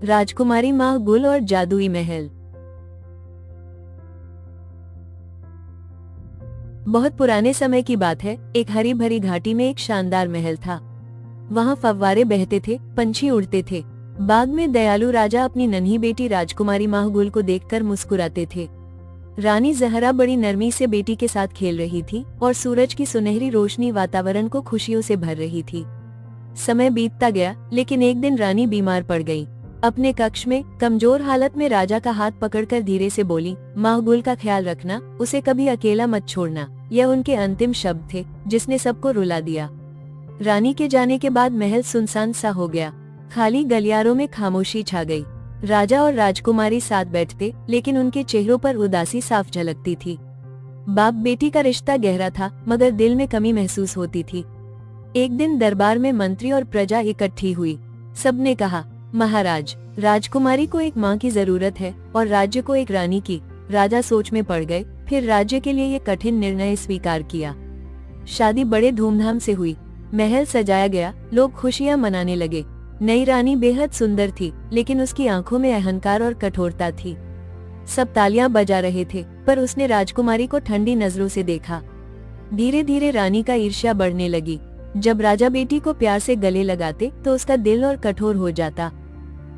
राजकुमारी माह गुल और जादुई महल। बहुत पुराने समय की बात है। एक हरी भरी घाटी में एक शानदार महल था। वहाँ फव्वारे बहते थे, पंछी उड़ते थे। बाग में दयालु राजा अपनी नन्ही बेटी राजकुमारी माह गुल को देखकर मुस्कुराते थे। रानी जहरा बड़ी नरमी से बेटी के साथ खेल रही थी और सूरज की सुनहरी रोशनी वातावरण को खुशियों से भर रही थी। समय बीतता गया, लेकिन एक दिन रानी बीमार पड़ गई। अपने कक्ष में कमजोर हालत में राजा का हाथ पकड़कर धीरे से बोली, माह गुल का ख्याल रखना, उसे कभी अकेला मत छोड़ना। यह उनके अंतिम शब्द थे, जिसने सबको रुला दिया। रानी के जाने के बाद महल सुनसान सा हो गया। खाली गलियारों में खामोशी छा गई। राजा और राजकुमारी साथ बैठते, लेकिन उनके चेहरों पर उदासी साफ झलकती थी। बाप बेटी का रिश्ता गहरा था, मगर दिल में कमी महसूस होती थी। एक दिन दरबार में मंत्री और प्रजा इकट्ठी हुई। सबने कहा, महाराज, राजकुमारी को एक माँ की जरूरत है और राज्य को एक रानी की। राजा सोच में पड़ गए। फिर राज्य के लिए ये कठिन निर्णय स्वीकार किया। शादी बड़े धूमधाम से हुई। महल सजाया गया, लोग खुशियां मनाने लगे। नई रानी बेहद सुंदर थी, लेकिन उसकी आंखों में अहंकार और कठोरता थी। सब तालियां बजा रहे थे, पर उसने राजकुमारी को ठंडी नजरों से देखा। धीरे धीरे रानी का ईर्ष्या बढ़ने लगी। जब राजा बेटी को प्यार से गले लगाते तो उसका दिल और कठोर हो जाता।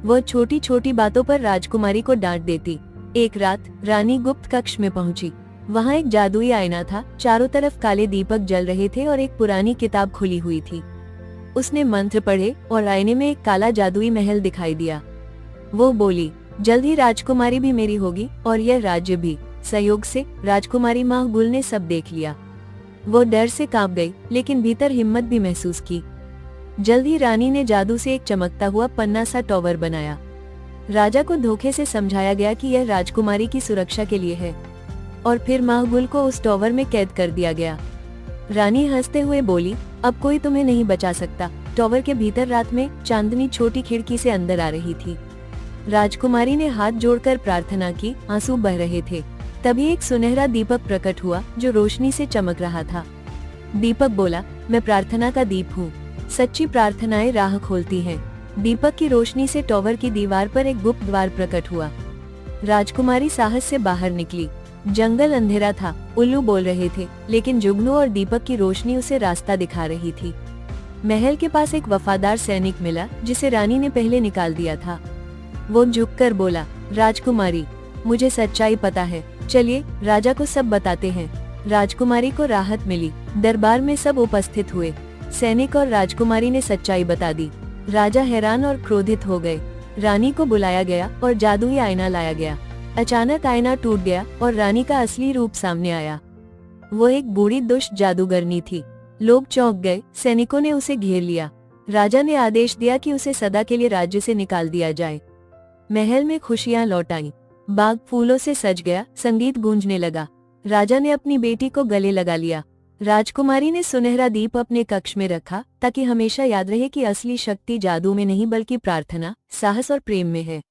वह छोटी छोटी बातों पर राजकुमारी को डांट देती। एक रात रानी गुप्त कक्ष में पहुंची। वहां एक जादुई आईना था। चारों तरफ काले दीपक जल रहे थे और एक पुरानी किताब खुली हुई थी। उसने मंत्र पढ़े और आईने में एक काला जादुई महल दिखाई दिया। वो बोली, जल्द ही राजकुमारी भी मेरी होगी और यह राज्य भी। संयोग से राजकुमारी माह गुल ने सब देख लिया। वो डर से कांप गई, लेकिन भीतर हिम्मत भी महसूस की। जल्द ही रानी ने जादू से एक चमकता हुआ पन्ना सा टॉवर बनाया। राजा को धोखे से समझाया गया कि यह राजकुमारी की सुरक्षा के लिए है, और फिर माह गुल को उस टॉवर में कैद कर दिया गया। रानी हंसते हुए बोली, अब कोई तुम्हें नहीं बचा सकता। टॉवर के भीतर रात में चांदनी छोटी खिड़की से अंदर आ रही थी। राजकुमारी ने हाथ जोड़कर प्रार्थना की, आंसू बह रहे थे। तभी एक सुनहरा दीपक प्रकट हुआ, जो रोशनी से चमक रहा था। दीपक बोला, मैं प्रार्थना का दीप हूँ। सच्ची प्रार्थनाएं राह खोलती हैं। दीपक की रोशनी से टॉवर की दीवार पर एक गुप्त द्वार प्रकट हुआ। राजकुमारी साहस से बाहर निकली। जंगल अंधेरा था, उल्लू बोल रहे थे, लेकिन जुगनू और दीपक की रोशनी उसे रास्ता दिखा रही थी। महल के पास एक वफादार सैनिक मिला, जिसे रानी ने पहले निकाल दिया था। वो झुककर बोला, राजकुमारी, मुझे सच्चाई पता है, चलिए राजा को सब बताते हैं। राजकुमारी को राहत मिली। दरबार में सब उपस्थित हुए। सैनिक और राजकुमारी ने सच्चाई बता दी। राजा हैरान और क्रोधित हो गए। रानी को बुलाया गया और जादुई आईना लाया गया। अचानक आईना टूट गया और रानी का असली रूप सामने आया। वो एक बूढ़ी दुष्ट जादूगरनी थी। लोग चौंक गए। सैनिकों ने उसे घेर लिया। राजा ने आदेश दिया कि उसे सदा के लिए राज्य से निकाल दिया जाए। महल में खुशियां लौट आईं। बाग फूलों से सज गया, संगीत गूंजने लगा। राजा ने अपनी बेटी को गले लगा लिया। राजकुमारी ने सुनहरा दीप अपने कक्ष में रखा, ताकि हमेशा याद रहे कि असली शक्ति जादू में नहीं बल्कि प्रार्थना, साहस और प्रेम में है।